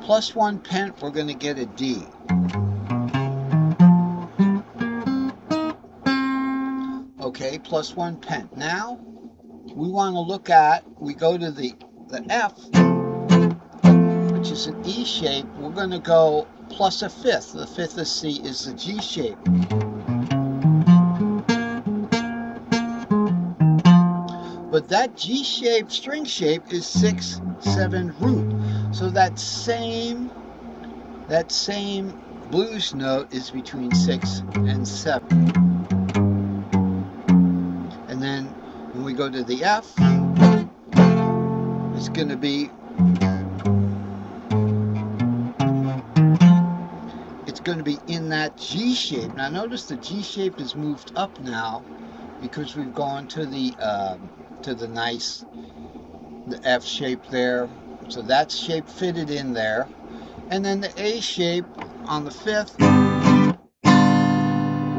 plus 1 pent, we're going to get a D. Okay, plus 1 pent. Now, we want to look at, we go to the F, which is an E shape. We're going to go plus a fifth. The fifth of C is the G shape. But that G shape, string shape, is 6, 7 root. So that same blues note is between 6 and 7. And then when we go to the F, it's going to be in that G shape. Now notice the G shape is moved up now because we've gone to the F shape there. So that shape fitted in there. And then the A shape on the fifth, we're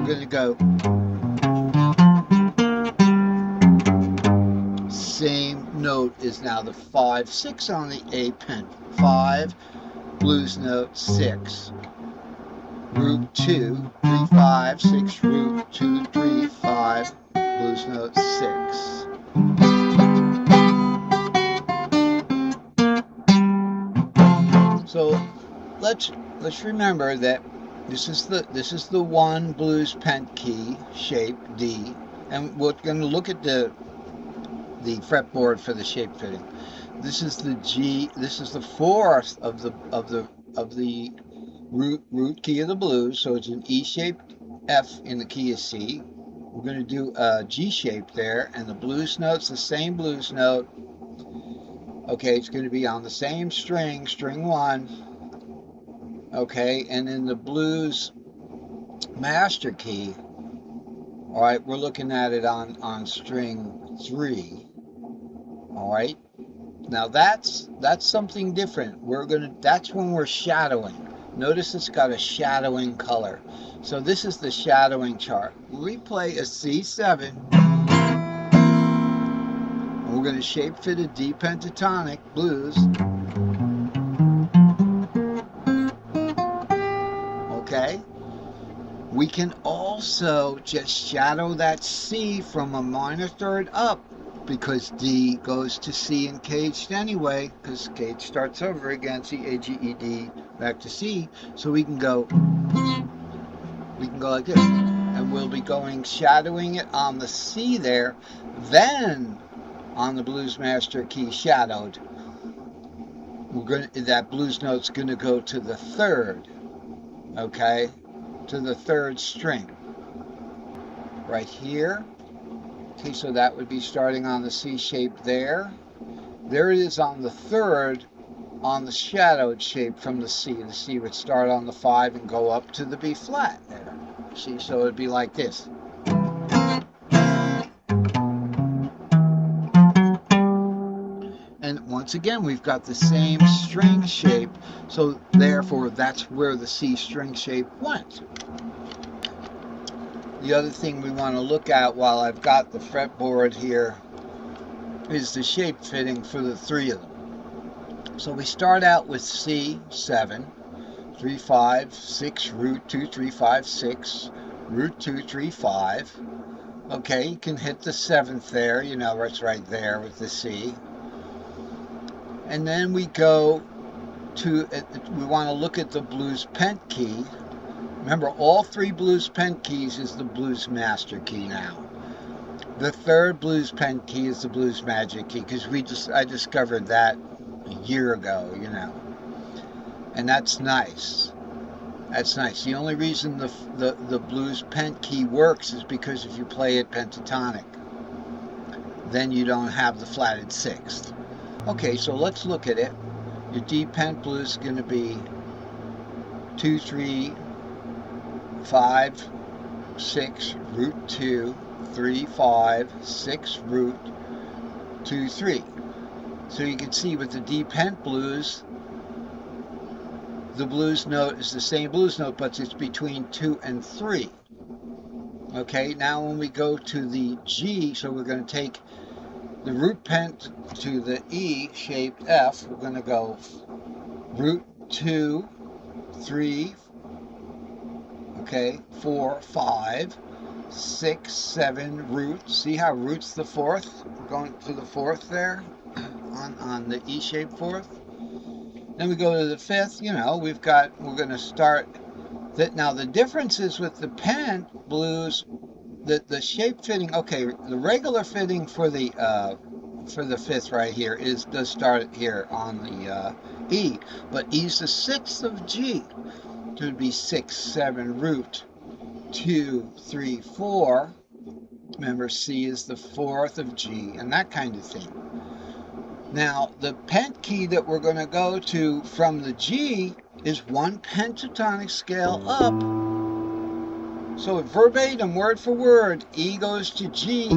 going to go same note is now the 5, 6 on the A pent. 5, blues note 6. Root 2, 3, 5, 6, root 2, 3, 5, blues note 6. So let's remember that this is the 1 blues pent key shape D, and we're going to look at the fretboard for the shape fitting. This is the G. This is the 4th of the root key of the blues, so it's an E shaped F in the key of C. We're going to do a G shape there, and the blues note's the same blues note. Okay, it's going to be on the same string, string 1. Okay, and in the blues master key, all right, we're looking at it on string 3. All right, now that's something different. That's when we're shadowing. Notice it's got a shadowing color. So this is the shadowing chart. We play a C7. And we're going to shape fit a D pentatonic blues. Okay. We can also just shadow that C from a minor third up, because D goes to C and caged anyway, because caged starts over again, C, A, G, E, D, back to C. So we can go like this, and we'll be going shadowing it on the C there, then on the blues master key shadowed, that blues note's going to go to the 3rd, okay, to the 3rd string, right here. Okay, so that would be starting on the C shape there. There it is on the 3rd, on the shadowed shape from the C. The C would start on the 5 and go up to the B flat there. See, so it would be like this. And once again, we've got the same string shape, so therefore that's where the C string shape went. The other thing we want to look at while I've got the fretboard here is the shape fitting for the 3 of them. So we start out with C7, 3, 5, 6, root 2, 3, 5, 6, root 2, 3, 5. Okay, you can hit the 7th there, you know, it's right there with the C. And then we go to, we want to look at the blues pent key. Remember, all 3 blues pent keys is the blues master key now. The 3rd blues pent key is the blues magic key, because I discovered that a year ago, you know. And that's nice. That's nice. The only reason the blues pent key works is because if you play it pentatonic, then you don't have the flatted 6th. Okay, so let's look at it. Your D pent blues is going to be 2, 3, 5, 6, root 2, 3, 5, 6, root 2, 3. So you can see with the D pent blues, the blues note is the same blues note, but it's between 2 and 3. Okay, now when we go to the G, so we're going to take the root pent to the E shaped F, we're going to go root 2, 3, okay, 4, 5, 6, 7, root. See how root's the fourth? We're going to the fourth there on the E-shaped fourth. Then we go to the fifth. You know, we're going to start that. Now the difference is with the pent blues, the shape fitting. Okay, the regular fitting for the fifth right here does start here on the E, but E's the sixth of G. It would be 6, 7, root, 2, 3, 4. Remember, C is the fourth of G, and that kind of thing. Now, the pent key that we're going to go to from the G is one pentatonic scale up. So verbatim, word for word, E goes to G,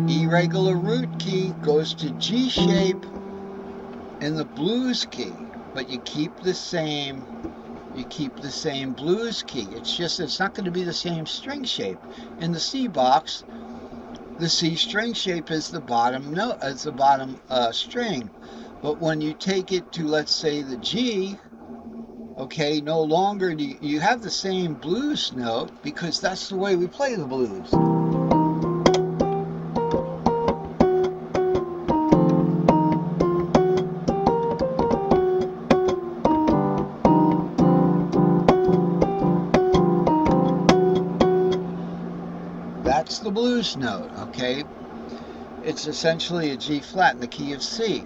E regular root key goes to G shape in the blues key, but you keep the same blues key. It's not going to be the same string shape. In the C box, the C string shape is the bottom note, as the bottom string. But when you take it to, let's say, the G, okay, no longer do you have the same blues note, because that's the way we play the blues. That's the blues note, okay? It's essentially a G flat in the key of C.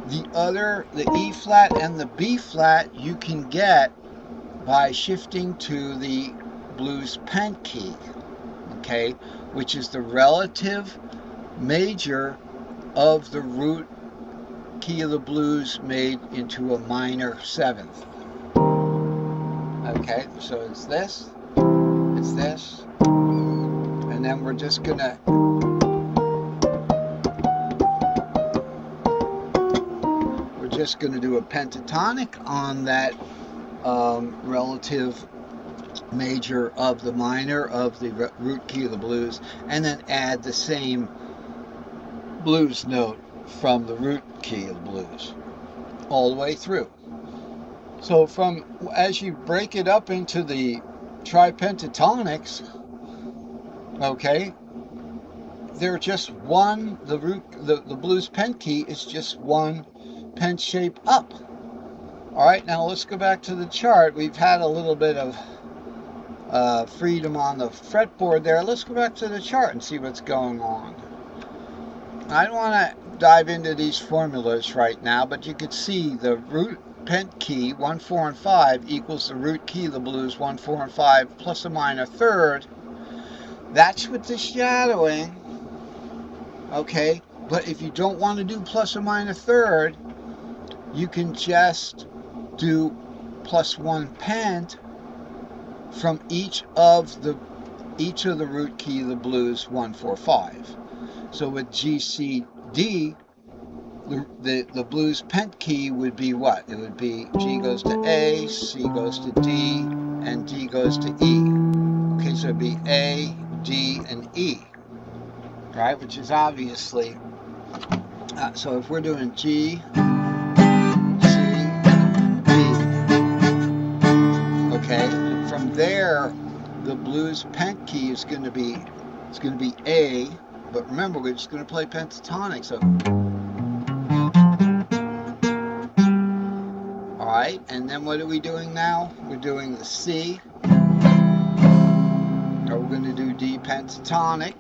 The E flat and the B flat you can get by shifting to the blues pent key, okay, which is the relative major of the root key of the blues made into a minor seventh. Okay, so it's this, and then we're just gonna do a pentatonic on that relative major of the minor of the root key of the blues, and then add the same blues note from the root key of the blues all the way through. So as you break it up into the tripentatonics, okay, they're just one, the blues pent key is just one pent shape up. All right, now let's go back to the chart. We've had a little bit of freedom on the fretboard there. Let's go back to the chart and see what's going on. I don't want to dive into these formulas right now, but you can see the root pent key 1, 4, and 5 equals the root key of the blues 1, 4, and 5 plus a minor third. That's with the shadowing, okay? But if you don't want to do plus or minor third, you can just do plus 1 pent from each of the root key of the blues 1, 4, 5. So with G, C, D, the blues pent key would be what? It would be G goes to A, C goes to D, and D goes to E. Okay, so it'd be A, D, and E, right? Which is obviously, so if we're doing G, C, D, okay, from there, the blues pent key is going to be, A, but remember, we're just going to play pentatonic, so, all right, and then what are we doing now? We're doing the C, or we're going to do D pentatonic,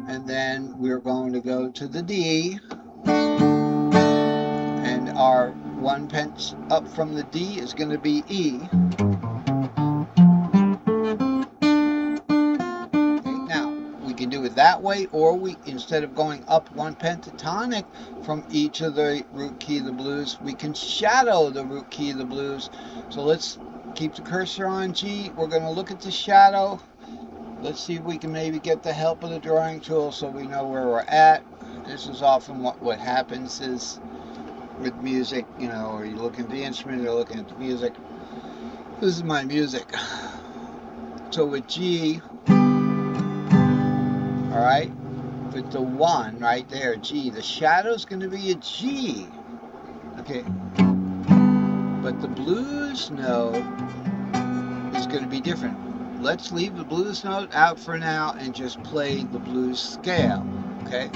and then we're going to go to the D, and our 1 pent up from the D is going to be E. That way, or instead of going up 1 pentatonic from each of the root key of the blues, we can shadow the root key of the blues. So let's keep the cursor on G. We're going to look at the shadow. Let's see if we can maybe get the help of the drawing tool so we know where we're at. This is often what happens is with music, you know, or you look at the instrument or looking at the music. This is my music. So with G, all right, with the 1 right there, G. The shadow's going to be a G. Okay. But the blues note is going to be different. Let's leave the blues note out for now and just play the blues scale. Okay.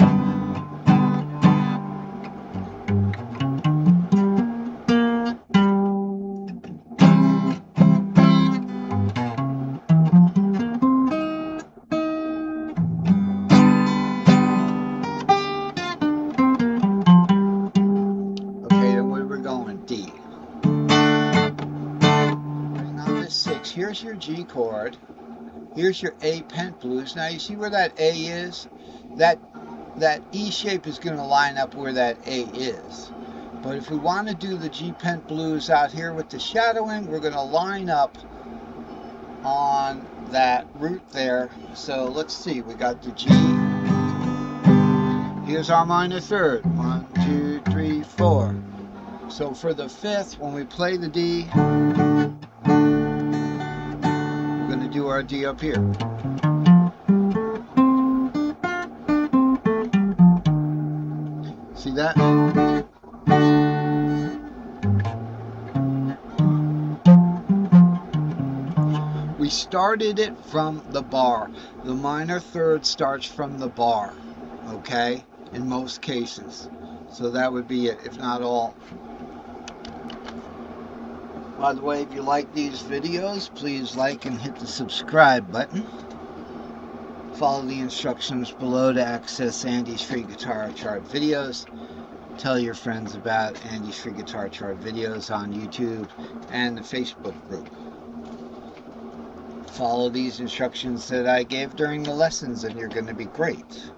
Here's your G chord. Here's your A pent blues. Now you see where that A is? That E shape is going to line up where that A is. But if we want to do the G pent blues out here with the shadowing, we're going to line up on that root there. So let's see. We got the G. Here's our minor third. 1, 2, 3, 4. So for the 5th, when we play the D, do our D up here. See that? We started it from the bar. The minor third starts from the bar, okay? In most cases. So that would be it, if not all. By the way, if you like these videos, please like and hit the subscribe button. Follow the instructions below to access Andy's Free Guitar Chart videos. Tell your friends about Andy's Free Guitar Chart videos on YouTube and the Facebook group. Follow these instructions that I gave during the lessons and you're going to be great.